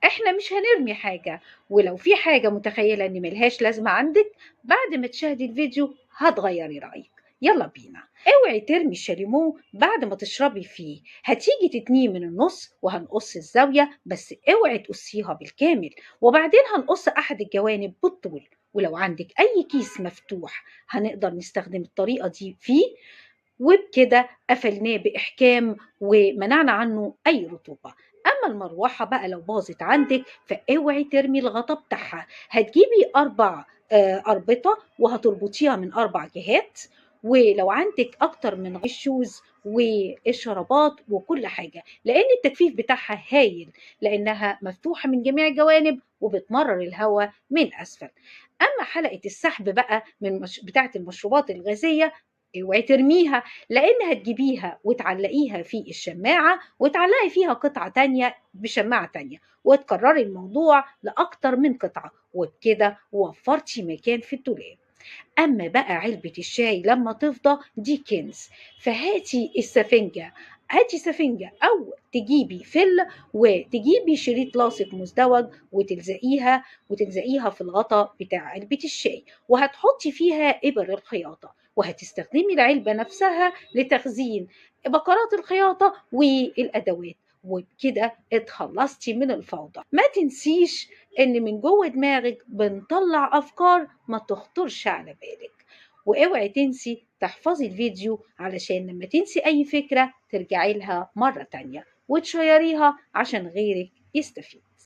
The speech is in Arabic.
احنا مش هنرمي حاجة، ولو في حاجة متخيلة ان ملهاش لازمة عندك بعد ما تشاهدي الفيديو هتغيري رأيك. يلا بينا. اوعي ترمي الشاليمو بعد ما تشربي فيه، هتيجي تتنيه من النص وهنقص الزاوية، بس اوعي تقصيها بالكامل، وبعدين هنقص احد الجوانب بالطول. ولو عندك اي كيس مفتوح هنقدر نستخدم الطريقة دي فيه، وبكده قفلناه بإحكام ومنعنا عنه أي رطوبة. أما المروحة بقى لو باظت عندك فاوعي ترمي الغطا بتاعها، هتجيبي 4 أربطة وهتربطيها من 4 جهات. ولو عندك أكتر من الشوز والشرابات وكل حاجة، لأن التجفيف بتاعها هايل، لأنها مفتوحة من جميع الجوانب وبتمرر الهواء من أسفل. أما حلقة السحب بقى بتاعة المشروبات الغازية، اوعي ترميها، لان هتجيبيها وتعلقيها في الشماعة وتعلقي فيها قطعة تانية بشماعة تانية وتكرري الموضوع لأكتر من قطعة، وبكده وفرتي مكان في الدولاب. أما بقى علبة الشاي لما تفضى دي كنز، فهاتي السفنجة، هاتي سفنجة أو تجيبي فل وتجيبي شريط لاصق مزدوج وتلزقيها في الغطا بتاع علبة الشاي، وهتحطي فيها إبر الخياطة، وهتستخدمي العلبة نفسها لتخزين بقرات الخياطة والأدوات. وبكده اتخلصتي من الفوضى. ما تنسيش ان من جوه دماغك بنطلع افكار ما تخطرش على بالك. واوعي تنسي تحفظي الفيديو علشان لما تنسي اي فكرة ترجعي لها مرة تانية وتشيريها عشان غيرك يستفيد.